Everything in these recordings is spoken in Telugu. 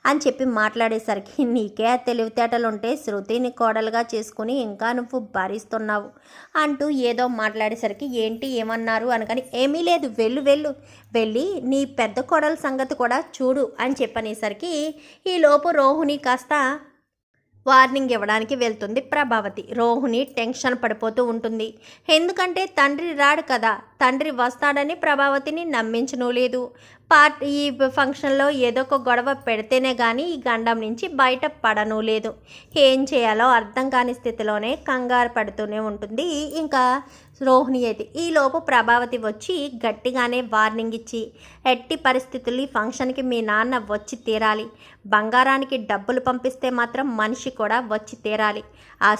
అని చెప్పి మాట్లాడేసరికి, నీకే తెలివితేటలుంటే శృతిని కోడలుగా చేసుకుని ఇంకా నువ్వు భరిస్తున్నావు అంటూ ఏదో మాట్లాడేసరికి, ఏంటి ఏమన్నారు అనగాని, ఏమీ లేదు, వెళ్ళు వెళ్ళి నీ పెద్ద కోడల సంగతి కూడా చూడు అని చెప్పనేసరికి, ఈలోపు రోహిణి కాస్త వార్నింగ్ ఇవ్వడానికి వెళ్తుంది ప్రభావతి. రోహిణి టెన్షన్ పడిపోతూ ఉంటుంది. ఎందుకంటే తండ్రి రాడు కదా, తండ్రి వస్తాడని ప్రభావతిని నమ్మించను లేదు. ఈ ఫంక్షన్లో ఏదో ఒక గొడవ పెడితేనే కానీ ఈ గండం నుంచి బయట పడను లేదు. ఏం చేయాలో అర్థం కాని స్థితిలోనే కంగారు పడుతూనే ఉంటుంది ఇంకా రోహిణి అయితే. ఈలోపు ప్రభావతి వచ్చి గట్టిగానే వార్నింగ్ ఇచ్చి, ఎట్టి పరిస్థితుల్లో ఈ ఫంక్షన్కి మీ నాన్న వచ్చి తీరాలి, బంగారానికి డబ్బులు పంపిస్తే మాత్రం మనిషి కూడా వచ్చి తీరాలి. ఆ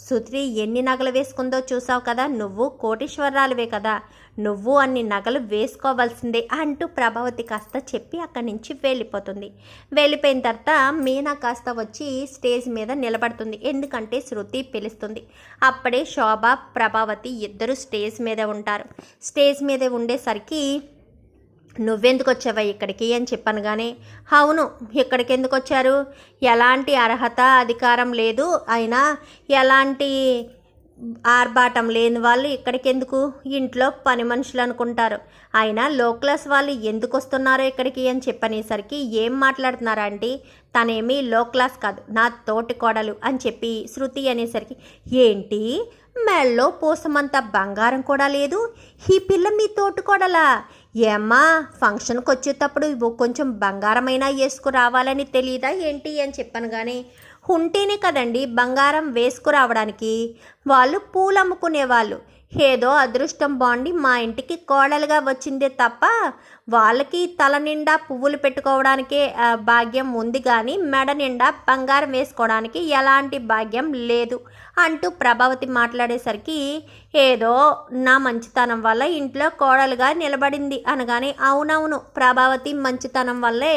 సుత్రి ఎన్ని నగలు వేసుకుందో చూసావు కదా, నువ్వు కోటీశ్వరాలువే కదా, నువ్వు అన్ని నగలు వేసుకోవాల్సిందే అంటూ ప్రభావతి కాస్త చెప్పి అక్కడి నుంచి వెళ్ళిపోతుంది. వెళ్ళిపోయిన తర్వాత మీనా కాస్త వచ్చి స్టేజ్ మీద నిలబడుతుంది. ఎందుకంటే శృతి పిలుస్తుంది. అప్పుడే శోభ ప్రభావతి ఇద్దరు స్టేజ్ మీద ఉంటారు. స్టేజ్ మీద ఉండేసరికి, నువ్వెందుకు వచ్చావా ఇక్కడికి అని చెప్పాను. కానీ అవును, ఇక్కడికి ఎందుకు వచ్చారు, ఎలాంటి అర్హత అధికారం లేదు, అయినా ఎలాంటి ఆర్భాటం లేని వాళ్ళు ఇక్కడికి ఎందుకు, ఇంట్లో పని మనుషులు అనుకుంటారు, అయినా లో క్లాస్ వాళ్ళు ఎందుకు వస్తున్నారో ఇక్కడికి అని చెప్పనేసరికి, ఏం మాట్లాడుతున్నారా అంటే, తనేమీ లో క్లాస్ కాదు, నా తోటి కోడలు అని చెప్పి శృతి అనేసరికి, ఏంటి మెళ్ళో పోసమంత బంగారం కూడా లేదు, ఈ పిల్ల మీ తోటి కోడలా, ఏమ్మా ఫంక్షన్కి వచ్చేటప్పుడు కొంచెం బంగారమైనా వేసుకురావాలని తెలియదా ఏంటి అని చెప్పాను. కానీ ఉంటేనే కదండి బంగారం వేసుకురావడానికి, వాళ్ళు పూలు అమ్ముకునేవాళ్ళు, ఏదో అదృష్టం బాగుండి మా ఇంటికి కోడలుగా వచ్చిందే తప్ప వాళ్ళకి తల నిండా పువ్వులు పెట్టుకోవడానికే భాగ్యం ఉంది, కానీ మెడ నిండా బంగారం వేసుకోవడానికి ఎలాంటి భాగ్యం లేదు అంటూ ప్రభావతి మాట్లాడేసరికి, ఏదో నా మంచితనం వల్ల ఇంట్లో కోడలుగా నిలబడింది అనగానే, అవునవును ప్రభావతి మంచితనం వల్లే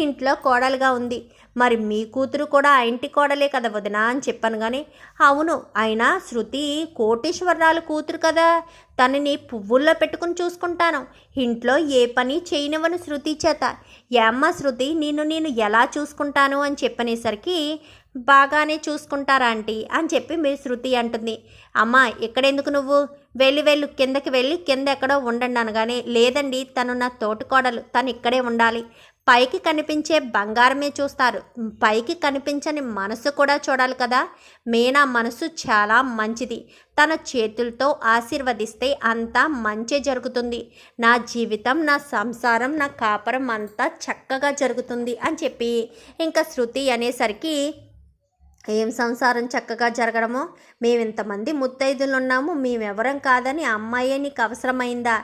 ఇంట్లో కోడలుగా ఉంది, మరి మీ కూతురు కూడా ఆ ఇంటి కోడలే కదా వదినా అని చెప్పాను. కానీ అవును, అయినా శృతి కోటీశ్వరరాలు కూతురు కదా, తనని పువ్వుల్లో పెట్టుకుని చూసుకుంటాను, ఇంట్లో ఏ పని చేయనివ్వను శృతి చేత, ఏమ్మా శృతి నేను ఎలా చూసుకుంటాను అని చెప్పనేసరికి, బాగానే చూసుకుంటారా ఆంటీ అని చెప్పి మీ శృతి అంటుంది. అమ్మ ఇక్కడెందుకు, నువ్వు వెళ్ళు కిందకి వెళ్ళి కింద ఎక్కడో ఉండండి అనగానే, లేదండి తను నా తోటి కోడలు, తను ఇక్కడే ఉండాలి, పైకి కనిపించే బంగారమే చూస్తారు, పైకి కనిపించని మనసు కూడా చూడాలి కదా, మీనా మనసు చాలా మంచిది, తన చేతులతో ఆశీర్వదిస్తే అంతా మంచి జరుగుతుంది, నా జీవితం నా సంసారం నా కాపురం అంతా చక్కగా జరుగుతుంది అని చెప్పి ఇంకా శృతి అనేసరికి, ఏం సంసారం చక్కగా జరగడమో, మేమింతమంది ముత్తైదులు ఉన్నాము, మేమెవరం కాదని అమ్మాయే నీకు అవసరమైందా,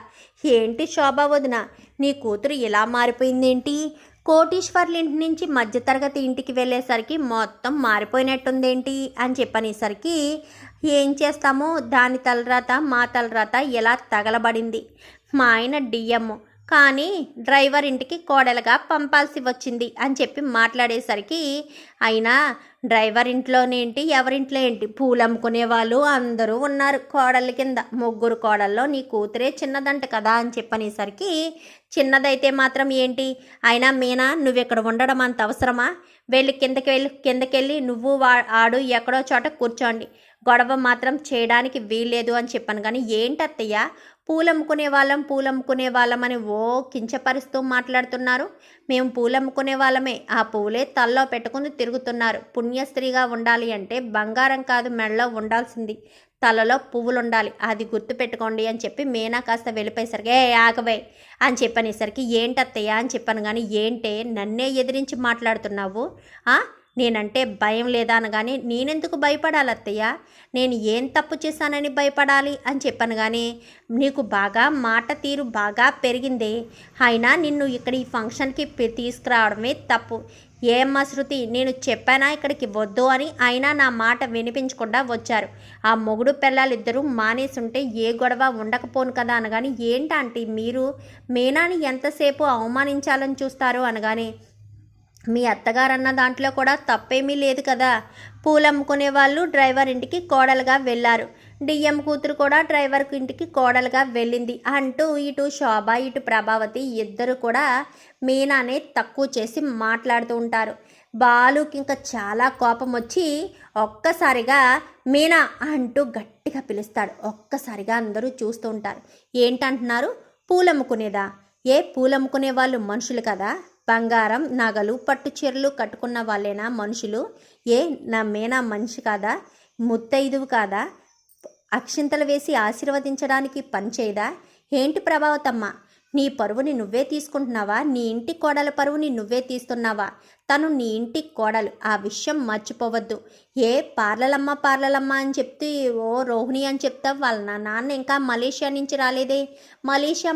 ఏంటి శోభా వదిన నీ కూతురు ఇలా మారిపోయిందేంటి, కోటీశ్వర్ల ఇంటి నుంచి మధ్యతరగతి ఇంటికి వెళ్ళేసరికి మొత్తం మారిపోయినట్టుందేంటి అని చెప్పనేసరికి, ఏం చేస్తామో దాని తలరాత మా తలరాత ఎలా తగలబడింది, మా ఆయన డిఎం కానీ డ్రైవర్ ఇంటికి కోడలుగా పంపాల్సి వచ్చింది అని చెప్పి మాట్లాడేసరికి, అయినా డ్రైవర్ ఇంట్లోనేంటి ఎవరింట్లో ఏంటి, పూలు అమ్ముకునే వాళ్ళు అందరూ ఉన్నారు కోడళ్ళ కింద, ముగ్గురు కోడల్లో నీ కూతురే చిన్నదంట కదా అని చెప్పనేసరికి, చిన్నదైతే మాత్రం ఏంటి, అయినా మీనా నువ్వు ఇక్కడ ఉండడం అంత అవసరమా, వెళ్ళి కిందకెళ్ళి నువ్వు ఆడు ఎక్కడో చోట కూర్చోండి, గొడవ మాత్రం చేయడానికి వీల్లేదు అని చెప్పాను. కానీ ఏంటత్తయ్య పూలమ్ముకునే వాళ్ళం అని ఓ కించపరుస్తూ మాట్లాడుతున్నారు, మేము పూలమ్ముకునే వాళ్ళమే, ఆ పూలే తల్లో పెట్టుకుని తిరుగుతున్నారు, పుణ్యస్త్రీగా ఉండాలి అంటే బంగారం కాదు మెడలో ఉండాల్సింది, తలలో పువ్వులు ఉండాలి, అది గుర్తుపెట్టుకోండి అని చెప్పి మీనా కాస్త వెళ్ళిపోయేసరికి, ఆగవే అని చెప్పనేసరికి, ఏంటత్తయ్య అని చెప్పాను. కానీ ఏంటే నన్నే ఎదిరించి మాట్లాడుతున్నావు, నేనంటే భయం లేదా అనగానే, నేనెందుకు భయపడాలి అత్తయ్య, నేను ఏం తప్పు చేశానని భయపడాలి అని చెప్పాను. కానీ నీకు బాగా మాట తీరు బాగా పెరిగిందే, అయినా నిన్ను ఇక్కడ ఈ ఫంక్షన్కి తీసుకురావడమే తప్పు, ఏమ్మా శృతి నేను చెప్పానా ఇక్కడికి వద్దు అని, అయినా నా మాట వినిపించకుండా వచ్చారు, ఆ మొగుడు పిల్లలిద్దరూ మానేసుంటే ఏ గొడవ ఉండకపోను కదా అనగాని, ఏంటంటే మీరు మీనాని ఎంతసేపు అవమానించాలని చూస్తారు అనగానే, మీ అత్తగారన్న దాంట్లో కూడా తప్పేమీ లేదు కదా, పూలు అమ్ముకునే వాళ్ళు డ్రైవర్ ఇంటికి కోడలుగా వెళ్ళారు, డిఎం కూతురు కూడా డ్రైవర్ ఇంటికి కోడలుగా వెళ్ళింది అంటూ ఇటు శోభ ఇటు ప్రభావతి ఇద్దరు కూడా మీనానే తక్కువ చేసి మాట్లాడుతూ ఉంటారు. బాలుకి ఇంకా చాలా కోపం వచ్చి ఒక్కసారిగా మీనా అంటూ గట్టిగా పిలుస్తాడు. ఒక్కసారిగా అందరూ చూస్తూ ఉంటారు. ఏంటంటున్నారు? పూలమ్ముకునేదా? ఏ పూలమ్ముకునే వాళ్ళు మనుషులు కదా? బంగారం నగలు పట్టు చీరలు కట్టుకున్న వాళ్ళేనా మనుషులు? ఏ నా మీనా మనిషి కాదా? ముత్తైదువు కాదా? అక్షింతలు వేసి ఆశీర్వదించడానికి పనిచేయదా? ఏంటి ప్రభావతమ్మ, నీ పరువుని నువ్వే తీసుకుంటున్నావా? నీ ఇంటి కోడల పరువుని నువ్వే తీస్తున్నావా? తను నీ ఇంటి కోడలు, ఆ విషయం మర్చిపోవద్దు. ఏ పార్లలమ్మ అని చెప్తే ఓ రోహిణి అని చెప్తావు. వాళ్ళ నాన్న ఇంకా మలేషియా నుంచి రాలేదే. మలేషియా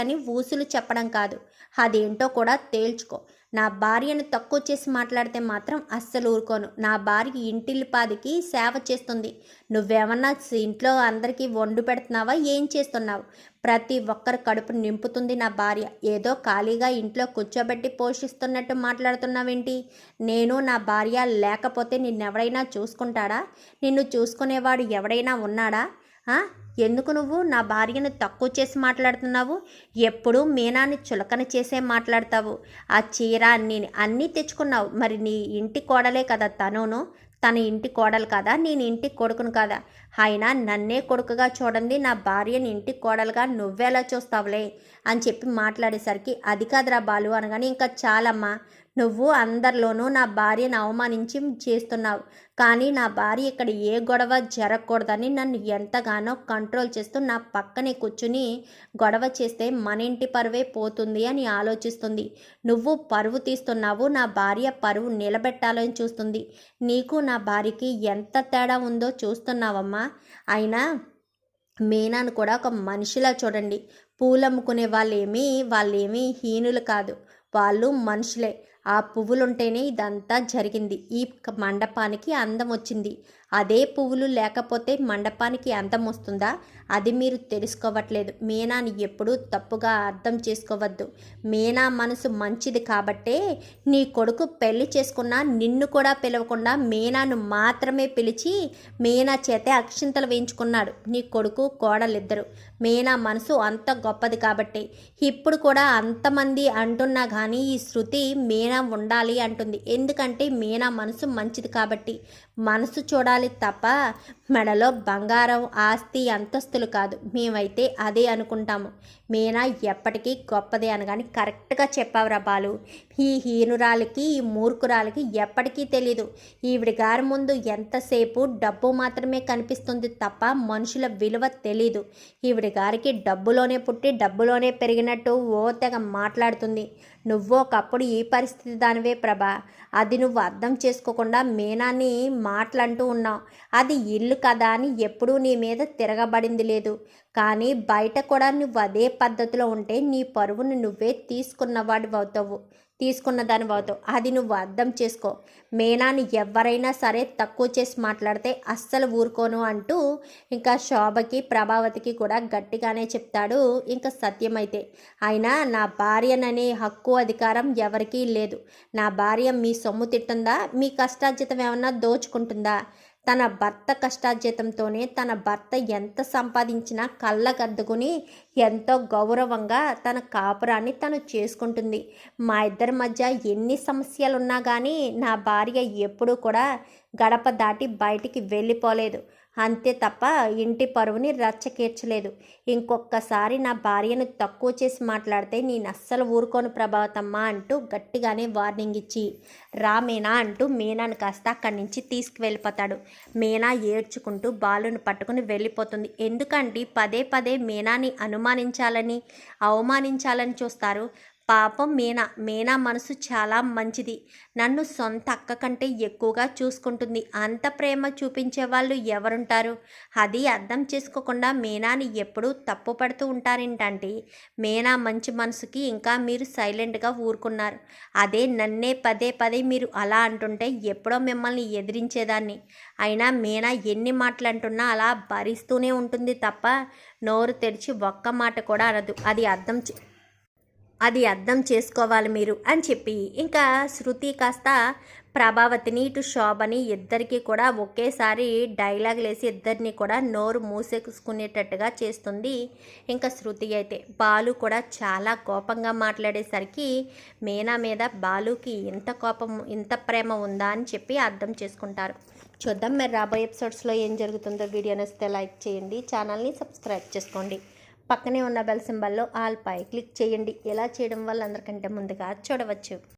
అని ఊసులు చెప్పడం కాదు, అదేంటో కూడా తేల్చుకో. నా భార్యను తక్కువ చేసి మాట్లాడితే మాత్రం అస్సలు ఊరుకోను. నా భార్య ఇంటిల్లిపాదికి సేవ చేస్తుంది. నువ్వేమన్నా ఇంట్లో అందరికీ వండు పెడుతున్నావా? ఏం చేస్తున్నావు? ప్రతి ఒక్కరి కడుపు నింపుతుంది నా భార్య. ఏదో ఖాళీగా ఇంట్లో కూర్చోబెట్టి పోషిస్తున్నట్టు మాట్లాడుతున్నావేంటి? నేను నా భార్య లేకపోతే నిన్నెవడైనా చూసుకుంటాడా? నిన్ను చూసుకునేవాడు ఎవడైనా ఉన్నాడా? ఎందుకు నువ్వు నా భార్యను తక్కువ చేసి మాట్లాడుతున్నావు? ఎప్పుడు మీనాన్ని చులకన చేసే మాట్లాడతావు. ఆ చీర అన్నీ తెచ్చుకున్నావు. మరి నీ ఇంటి కోడలే కదా తనును. తన ఇంటి కోడలు కదా, నేను ఇంటి కొడుకును కదా. అయినా నన్నే కొడుకుగా చూడండి, నా భార్యని ఇంటి కోడలుగా నువ్వెలా చూస్తావులే అని చెప్పి మాట్లాడేసరికి అది కాదురా బాలు అనగానే ఇంకా చాలమ్మా, నువ్వు అందరిలోనూ నా భార్యను అవమానించి చేస్తున్నావు. కానీ నా భార్య ఇక్కడ ఏ గొడవ జరగకూడదని నన్ను ఎంతగానో కంట్రోల్ చేస్తూ నా పక్కనే కూర్చుని గొడవ చేస్తే మన ఇంటి పరువే పోతుంది అని ఆలోచిస్తుంది. నువ్వు పరువు తీస్తున్నావు, నా భార్య పరువు నిలబెట్టాలని చూస్తుంది. నీకు నా భార్యకి ఎంత తేడా ఉందో చూస్తున్నావమ్మా. అయినా మీనాను కూడా ఒక మనిషిలా చూడండి. పూలమ్ముకునే వాళ్ళేమీ హీనులు కాదు, వాళ్ళు మనుషులే. ఆ పువ్వులుంటేనే ఇదంతా జరిగింది. ఈ మండపానికి అందం వచ్చింది. అదే పువ్వులు లేకపోతే మండపానికి అందం వస్తుందా? అది మీరు తెలుసుకోవట్లేదు. మీనాని ఎప్పుడూ తప్పుగా అర్థం చేసుకోవద్దు. మీనా మనసు మంచిది కాబట్టే నీ కొడుకు పెళ్లి చేసుకున్నా నిన్ను కూడా పిలవకుండా మీనాను మాత్రమే పిలిచి మీనా చేతే అక్షింతలు వేయించుకున్నాడు నీ కొడుకు కోడలిద్దరు. మీనా మనసు అంత గొప్పది కాబట్టి. ఇప్పుడు కూడా అంతమంది అంటున్నా కానీ ఈ శృతి మీనా ఉండాలి అంటుంది. ఎందుకంటే మీనా మనసు మంచిది కాబట్టి. మనసు చూడాలి తప్ప మెడలో బంగారం ఆస్తి అంతస్తులు కాదు. మేమైతే అదే అనుకుంటాము. మీనా ఎప్పటికీ గొప్పదే అనగాని కరెక్ట్గా చెప్పావురా బాలు. ఈ హీనురాలికి ఈ మూర్ఖురాలికి ఎప్పటికీ తెలీదు. ఈవిడి గారి ముందు ఎంతసేపు డబ్బు మాత్రమే కనిపిస్తుంది తప్ప మనుషుల విలువ తెలీదు. ఈవిడి గారికి డబ్బులోనే పుట్టి డబ్బులోనే పెరిగినట్టు ఓ తెగ మాట్లాడుతుంది. నువ్వు ఒకప్పుడు ఈ పరిస్థితి దానివే ప్రభా. అది నువ్వు అర్థం చేసుకోకుండా మీనాన్ని మాటలంటూ ఉన్నావు. అది ఇల్లు కదా అని ఎప్పుడూ నీ మీద తిరగబడింది లేదు. కానీ బయట కూడా నువ్వు అదే పద్ధతిలో ఉంటే నీ పరువును నువ్వే తీసుకున్నదాని అవుతావు. అది నువ్వు అర్థం చేసుకో. మీనాని ఎవరైనా సరే తక్కువ చేసి మాట్లాడితే అస్సలు ఊరుకోను అంటూ ఇంకా శోభకి ప్రభావతికి కూడా గట్టిగానే చెప్తాడు ఇంకా సత్యమైతే. అయినా నా భార్యననే హక్కు అధికారం ఎవరికీ లేదు. నా భార్య మీ సొమ్ము తిట్టుందా? మీ కష్టార్జితం ఏమన్నా దోచుకుంటుందా? తన భర్త కష్టార్జితంతోనే తన భర్త ఎంత సంపాదించినా కళ్ళకద్దుకుని ఎంతో గౌరవంగా తన కాపురాన్ని తను చేసుకుంటుంది. మా ఇద్దరి మధ్య ఎన్ని సమస్యలున్నా కానీ నా భార్య ఎప్పుడూ కూడా గడప దాటి బయటికి వెళ్ళిపోలేదు. అంతే తప్ప ఇంటి పరువుని రచ్చకీర్చలేదు. ఇంకొకసారి నా భార్యను తక్కువ చేసి మాట్లాడితే నేను అస్సలు ఊరుకోను ప్రభావతమ్మ అంటూ గట్టిగానే వార్నింగ్ ఇచ్చి రా మీనా అంటూ మీనాను కాస్త అక్కడి నుంచి తీసుకువెళ్ళిపోతాడు. మీనా ఏడ్చుకుంటూ బాలును పట్టుకుని వెళ్ళిపోతుంది. ఎందుకంటే పదే పదే మీనాని అనుమానించాలని అవమానించాలని చూస్తారు. పాపం మీనా మనసు చాలా మంచిది. నన్ను సొంత అక్క కంటే ఎక్కువగా చూసుకుంటుంది. అంత ప్రేమ చూపించే వాళ్ళు ఎవరుంటారు? అది అర్థం చేసుకోకుండా మీనాని ఎప్పుడూ తప్పు పడుతూ ఉంటారేంటంటే మీనా మంచి మనసుకి ఇంకా మీరు సైలెంట్గా ఊరుకున్నారు. అదే నన్నే పదే పదే మీరు అలా అంటుంటే ఎప్పుడో మిమ్మల్ని ఎదిరించేదాన్ని. అయినా మీనా ఎన్ని మాటలు అంటున్నా అలా భరిస్తూనే ఉంటుంది తప్ప నోరు తెరిచి ఒక్క మాట కూడా అనదు. అది అది అర్థం చేసుకోవాలి మీరు అని చెప్పి ఇంకా శృతి కాస్త ప్రభావతిని ఇటు శోభని ఇద్దరికి కూడా ఒకేసారి డైలాగులు వేసి ఇద్దరిని కూడా నోరు మూసేసుకునేటట్టుగా చేస్తుంది ఇంకా శృతి అయితే. బాలు కూడా చాలా కోపంగా మాట్లాడేసరికి మీనా మీద బాలుకి ఇంత కోపం ఇంత ప్రేమ ఉందా అని చెప్పి అర్థం చేసుకుంటారు. చూద్దాం మరి రాబోయే ఎపిసోడ్స్లో ఏం జరుగుతుందో. వీడియో నచ్చితే లైక్ చేయండి, ఛానల్ని సబ్స్క్రైబ్ చేసుకోండి, పక్కనే ఉన్న బెల్ సింబల్లో ఆల్ పై క్లిక్ చేయండి. ఇలా చేయడం వల్ల అందరికంటే ముందుగా చూడవచ్చు.